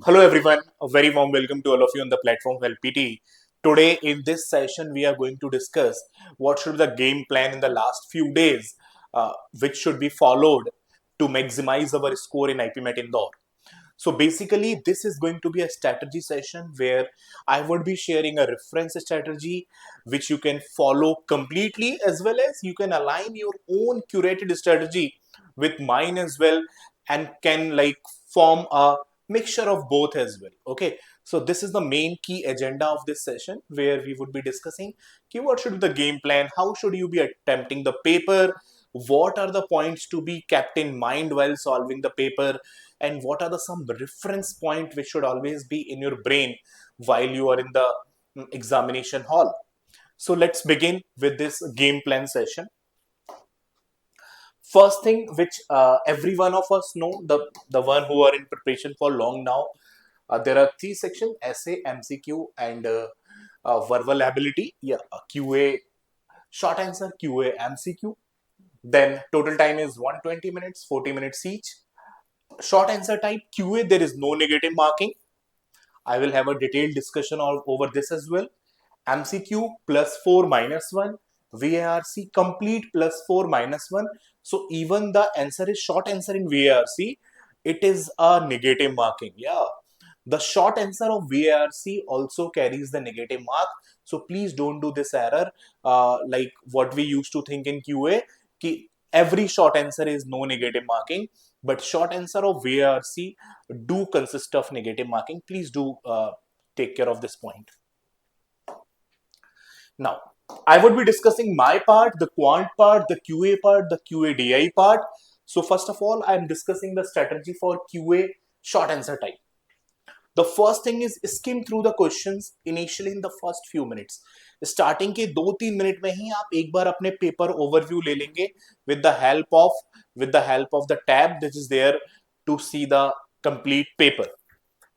Hello everyone, a very warm welcome to all of you on the platform of LPT. Today in this session we are going to discuss what should be the game plan in the last few days, which should be followed to maximize our score in IPMAT Indore. So basically this is going to be a strategy session where I would be sharing a reference strategy which you can follow completely, as well as you can align your own curated strategy with mine as well, and can form a mixture of both as well. Okay, so this is the main key agenda of this session, where we would be discussing what should be the game plan, how should you be attempting the paper, what are the points to be kept in mind while solving the paper, and what are the some reference point which should always be in your brain while you are in the examination hall. So let's begin with this game plan session. First thing which every one of us know, the one who are in preparation for long now, there are three sections: essay, MCQ, and verbal ability. Yeah, QA, short answer, QA, MCQ. Then total time is 120 minutes, 40 minutes each. Short answer type QA, there is no negative marking. I will have a detailed discussion over this as well. MCQ +4 -1, VARC complete +4 -1. So even the answer is short answer in VARC, it is a negative marking. Yeah, the short answer of VARC also carries the negative mark. So please don't do this error, like what we used to think in QA. Every short answer is no negative marking, but short answer of VARC do consist of negative marking. Please do take care of this point. Now, I would be discussing my part, the quant part, the QA part, the QADI part. So first of all, I am discussing the strategy for QA short answer type. The first thing is skim through the questions initially in the first few minutes. Starting के 2-3 minute में ही आप एक बार अपने paper overview ले लेंगे with the help of the tab that is there to see the complete paper.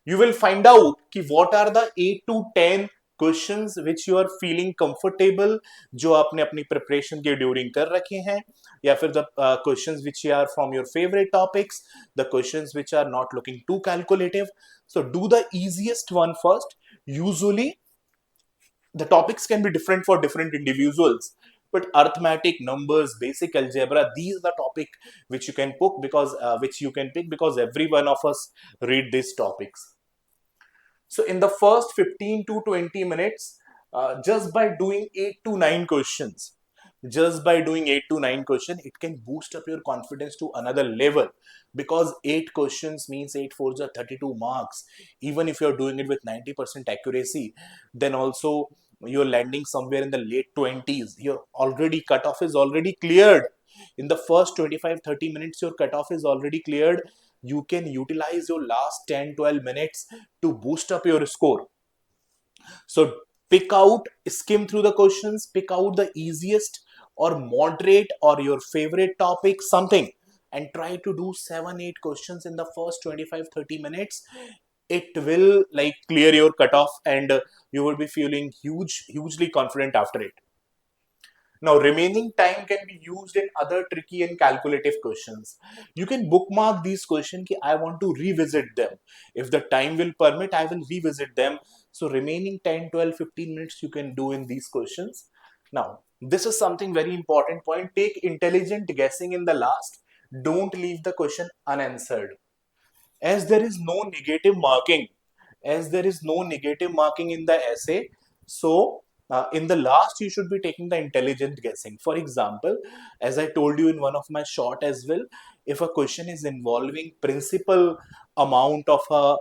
You will find out कि what are the 8 to 10 questions which you are feeling comfortable, जो आपने अपनी preparation के during कर रखे हैं, या फिर the questions which are from your favorite topics, the questions which are not looking too calculative. So do the easiest one first. Usually the topics can be different for different individuals, but arithmetic, numbers, basic algebra, these are the topic which you can pick because every one of us read these topics. So in the first 15 to 20 minutes, just by doing 8 to 9 questions, it can boost up your confidence to another level, because 8 questions means 8 fours are 32 marks. Even if you're doing it with 90% accuracy, then also you're landing somewhere in the late 20s. Your already cutoff is already cleared. In the first 25-30 minutes, your cutoff is already cleared. You can utilize your last 10-12 minutes to boost up your score. So skim through the questions, pick out the easiest or moderate or your favorite topic, something, and try to do 7-8 questions in the first 25-30 minutes. It will clear your cutoff, and you will be feeling hugely confident after it. Now, remaining time can be used in other tricky and calculative questions. You can bookmark these questions. I want to revisit them. If the time will permit, I will revisit them. So remaining 10, 12, 15 minutes you can do in these questions. Now, this is something very important point. Take intelligent guessing in the last. Don't leave the question unanswered. As there is no negative marking, in the essay, so in the last you should be taking the intelligent guessing. For example, as I told you in one of my short as well, if a question is involving principal amount of a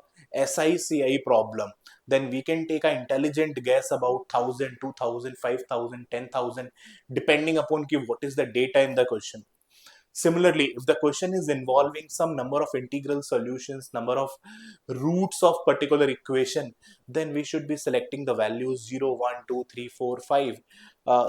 SICI problem, then we can take an intelligent guess about 1000, 2000, 5000, 10,000, depending upon what is the data in the question. Similarly, if the question is involving some number of integral solutions, number of roots of particular equation, then we should be selecting the values 0, 1, 2, 3, 4, 5.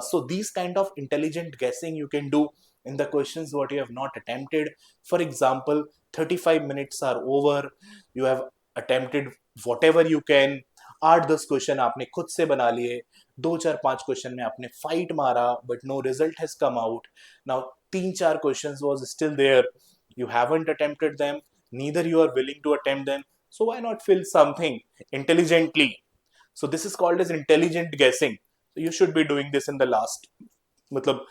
So these kind of intelligent guessing you can do in the questions what you have not attempted. For example, 35 minutes are over, you have attempted whatever you can. 8-10 question आपने खुद से बना लिए, 2-4-5 question में आपने fight मारा, but no result has come out. Now 3-4 questions was still there, you haven't attempted them, neither you are willing to attempt them. So why not fill something intelligently? So this is called as intelligent guessing. So you should be doing this in the last. Matlab,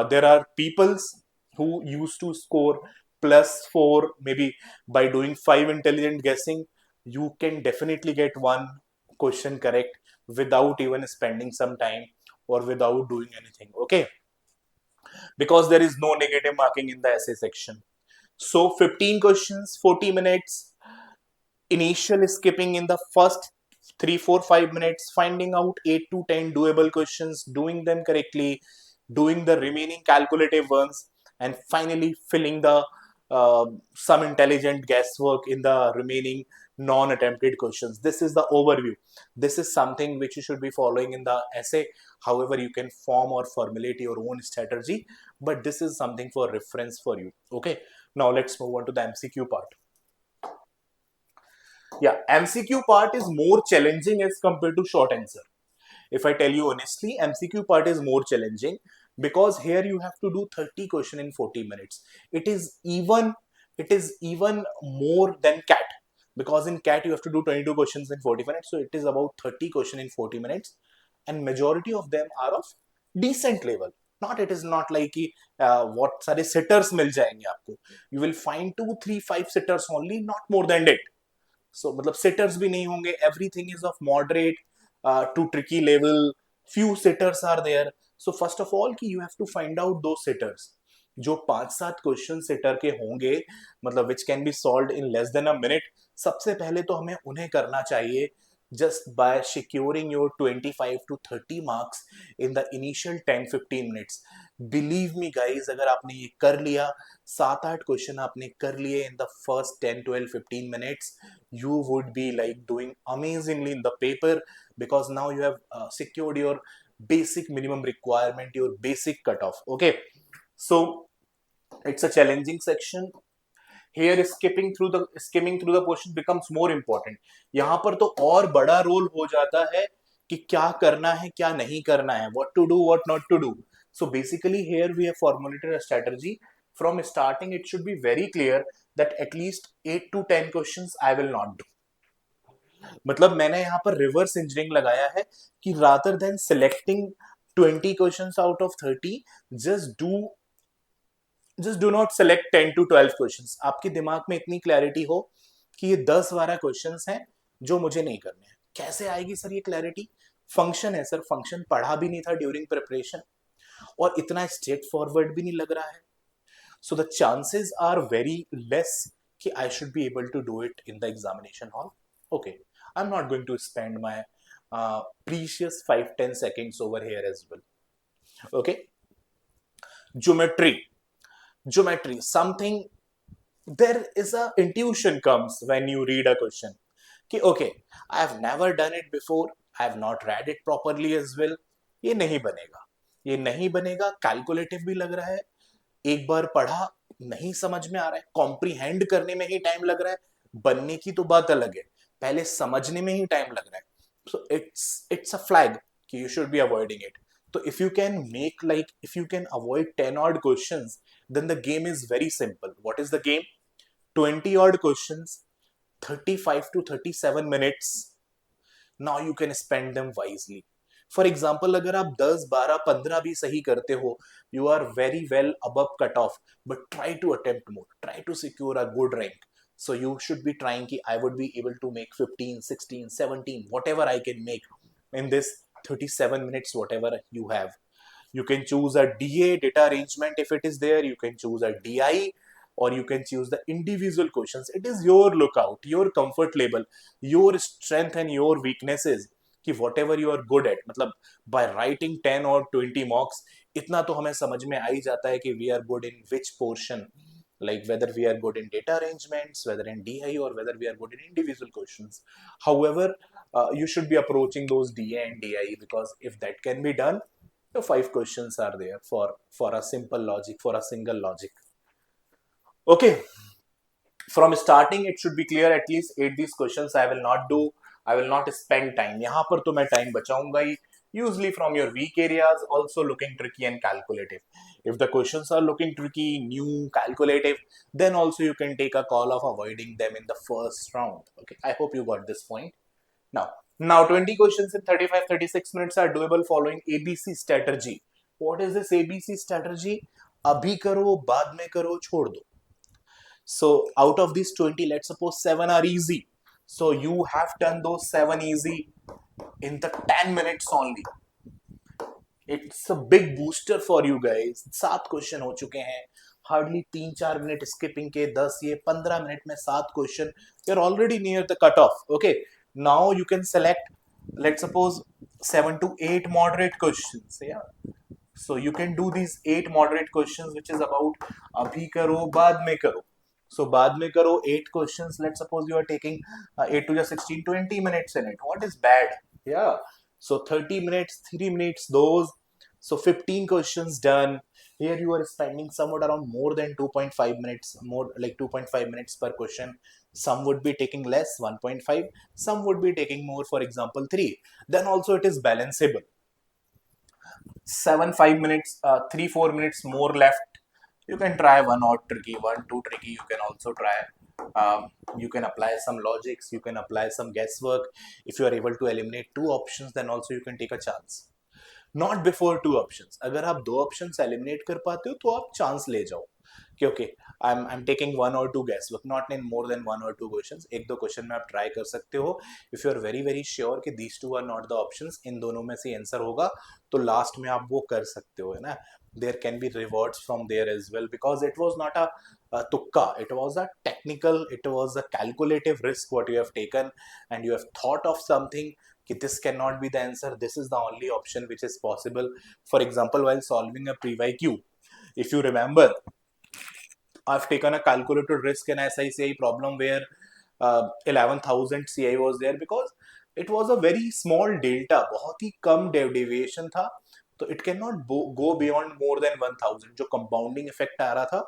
there are peoples who used to score +4 maybe by doing 5 intelligent guessing. You can definitely get one question correct without even spending some time or without doing anything. Okay, because there is no negative marking in the essay section. So 15 questions, 40 minutes, initial skipping in the first 3 4 5 minutes, finding out 8 to 10 doable questions, doing them correctly, doing the remaining calculative ones, and finally filling the some intelligent guesswork in the remaining non-attempted questions. This is the overview. This is something which you should be following in the essay. However, you can form or formulate your own strategy, but this is something for reference for you. Okay, now let's move on to the MCQ part. Yeah, MCQ part is more challenging as compared to short answer. If I tell you honestly, MCQ part is more challenging because here you have to do 30 question in 40 minutes. It is even more than CAT, because in CAT you have to do 22 questions in 40 minutes. So it is about 30 question in 40 minutes, and majority of them are of decent level. Not, it is not like कि what सारे sitters मिल जाएंगे आपको. You will find 2 3 5 sitters only, not more than it. So मतलब sitters भी नहीं होंगे. Everything is of moderate to tricky level. Few sitters are there. So first of all कि you have to find out those sitters. जो 5-7 question seater के होंगे, मतलब which can be solve in less than a minute, सबसे पहले तो हमें उन्हें करना चाहिए just by securing your 25 to 30 marks in the initial 10-15 minutes. Believe me guys, अगर आपने ये कर लिया, 7-8 क्वेश्चन आपने कर लिए in the first 10-12-15 minutes, you would be like doing amazingly in the paper, because now you have secured your basic minimum requirement, your basic cutoff. Okay, so it's a challenging section. Here skimming through the question becomes more important. यहाँ पर तो और बड़ा role हो जाता है कि क्या करना है क्या नहीं करना है, what to do what not to do. So basically here we have formulated a strategy. From starting it should be very clear that at least 8 to 10 questions I will not do. मतलब मैंने यहाँ पर reverse engineering लगाया है कि rather than selecting 20 questions out of 30, just do not select 10 to 12 questions. आपके दिमाग में इतनी क्लैरिटी हो कि ये 10-12 क्वेश्चंस हैं जो मुझे नहीं करने हैं. कैसे आएगी सर ये क्लैरिटी? फंक्शन है सर, फंक्शन पढ़ा भी नहीं था ड्यूरिंग प्रिपरेशन और इतना स्ट्रेट फॉरवर्ड भी नहीं लग रहा है. So the chances are very less कि I should be able to do it in the examination hall. Okay, I am not going to spend my precious 5-10 seconds over here as well. Okay, geometry, something, there is a intuition comes when you read a question कि okay, I have never done it before, I have not read it properly as well, ये नहीं बनेगा, calculative भी लग रहा है, एक बार पढ़ा नहीं समझ में आ रहा है, कॉम्प्रीहेंड करने में ही टाइम लग रहा है, बनने की तो बात अलग है, पहले समझने में ही टाइम लग रहा है. So it's a flag कि you should be avoiding it. So if you can avoid 10 odd questions, then the game is very simple. What is the game? 20 odd questions, 35 to 37 minutes. Now you can spend them wisely. For example, अगर आप 10, 12, 15 भी सही करते हो, you are very well above cutoff, but try to attempt more. Try to secure a good rank. So you should be trying कि I would be able to make 15, 16, 17, whatever I can make in this 37 minutes, whatever you have. You can choose a DA, data arrangement, if it is there. You can choose a DI, or you can choose the individual questions. It is your lookout, your comfort level, your strength and your weaknesses कि whatever you are good at. मतलब by writing 10 or 20 marks, इतना तो हमें समझ में आ ही जाता है कि we are good in which portion, like whether we are good in data arrangements, whether in DI, or whether we are good in individual questions. However, you should be approaching those DA and DI, because if that can be done, the 5 questions are there for a simple logic, for a single logic. Okay, from starting it should be clear at least 8 these questions I will not do. I will not spend time. यहाँ पर तो मैं time बचाऊंगा he, usually from your weak areas, also looking tricky and calculative. If the questions are looking tricky, new, calculative, then also you can take a call of avoiding them in the first round. Okay, I hope you got this point. Now 20 questions in 35-36 minutes are doable following ABC strategy. What is this ABC strategy? अभी करो, बाद में करो, छोड़ दो. So out of these 20, let's suppose 7 are easy. So you have done those 7 easy in the 10 minutes only. It's a big booster for you guys. 7 question हो चुके हैं. Hardly 3-4 मिनट स्किपिंग के 10 ये 15 मिनट में 7 question. You're already near the cutoff. Okay. Now you can select, let's suppose 7 to 8 moderate questions. Yeah. So you can do these 8 moderate questions, which is about अभी करो बाद में करो. So बाद में करो 8 questions. Let's suppose you are taking 8 to the 16, 20 minutes in it. What is bad? Yeah. So 30 minutes, 3 minutes, those. So 15 questions done. Here you are spending somewhat around more than 2.5 minutes, more like 2.5 minutes per question. Some would be taking less, 1.5. Some would be taking more, for example, 3. Then also it is balanceable. 7-5 minutes, 3-4 minutes more left. You can try one or tricky, 1-2 tricky. You can also try. You can apply some logics. You can apply some guesswork. If you are able to eliminate 2 options, then also you can take a chance. Not before 2 options. अगर आप 2 options eliminate कर पाते हो तो आप chance ले जाओ कि okay, I'm taking 1 or 2 guesswork, not in more than 1 or 2 questions. 1-2 question में आप ट्राई कर सकते हो. If you are very very sure कि these two are not the options, इन दोनों में से आंसर होगा, तो लास्ट में आप वो कर सकते हो, है ना. There can be rewards from there as well, because it was not a tukka, it was a technical, it was a calculative risk what you have taken, and you have thought of something कि this cannot be the answer, this is the only option which is possible. For example, while solving a pre-YQ, if you remember, I've taken a calculated risk in SICI problem where 11,000 CI was there because it was a very small delta, बहुत ही कम deviation था, तो it cannot go beyond more than 1,000. जो compounding effect आ रहा था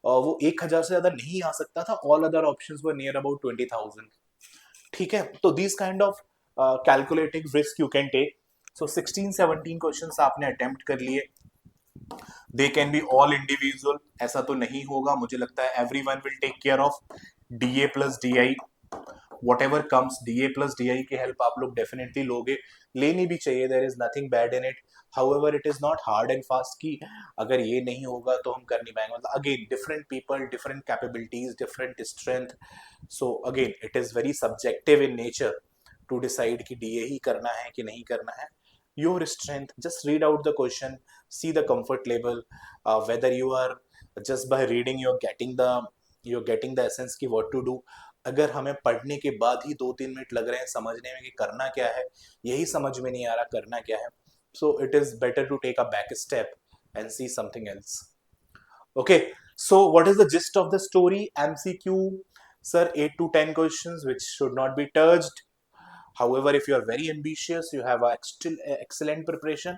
वो 1,000 से ज़्यादा नहीं आ सकता था. All other options were near about 20,000. ठीक है, तो these kind of calculating risk you can take. So 16-17 questions आपने attempt कर लिए. They can be all individual. ऐसा तो नहीं होगा, मुझे लगता है everyone will take care of DA plus DI. Whatever comes, DA plus DI की help आप लोग definitely लोगे, लेनी भी चाहिए. There is nothing bad in it. However, it is not hard and fast कि अगर ये नहीं होगा तो हम कर नहीं पाएंगे. मतलब again, different people, different capabilities, different strength. So again, it is very subjective in nature to decide कि DA ही करना है कि नहीं करना है. Your strength, just read out the question, see the comfort level, whether you are just by reading you're getting the essence की what to do. अगर हमें पढ़ने के बाद ही 2-3 मिनट लग रहे हैं समझने में कि करना क्या है, यही समझ में नहीं आ रहा करना क्या है, so it is better to take a back step and see something else. Okay, so what is the gist of the story? MCQ, sir, 8 to 10 questions which should not be touched. However, if you are very ambitious, you have a excellent preparation,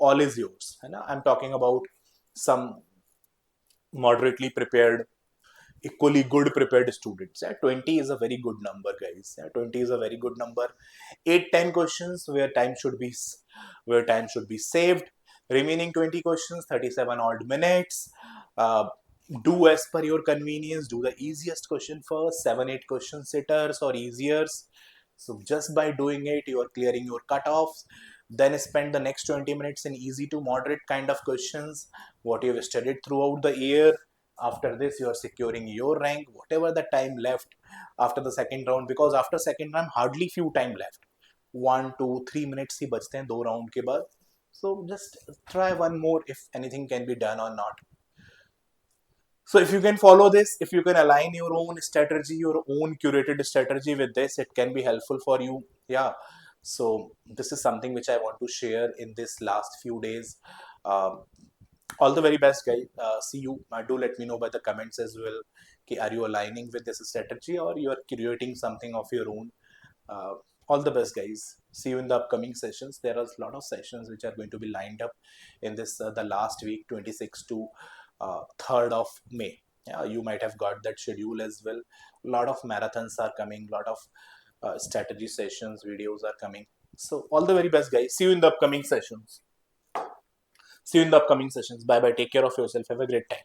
all is yours. I'm talking about some moderately prepared, equally good prepared students. 20 is a very good number, guys. 20 is a very good number. 8-10 questions where time should be saved. Remaining 20 questions, 37 odd minutes. Do as per your convenience. Do the easiest question first. 7-8 question sitters or easier. So just by doing it, you are clearing your cutoffs. Then spend the next 20 minutes in easy to moderate kind of questions, what you have studied throughout the year. After this, you are securing your rank, whatever the time left after the second round, because after second round, hardly few time left. 1-2-3 minutes ही बचते हैं 2 round के बाद. So just try one more if anything can be done or not. So if you can follow this, if you can align your own strategy, your own curated strategy with this, it can be helpful for you. Yeah. So this is something which I want to share in this last few days. All the very best, guys. See you. Do let me know by the comments as well. Are you aligning with this strategy or you are creating something of your own? All the best, guys. See you in the upcoming sessions. There are a lot of sessions which are going to be lined up in this the last week, 26th to 3rd of May. Yeah, you might have got that schedule as well. A lot of marathons are coming. A lot of strategy sessions, videos are coming. So all the very best, guys. See you in the upcoming sessions. Bye bye. Take care of yourself. Have a great time.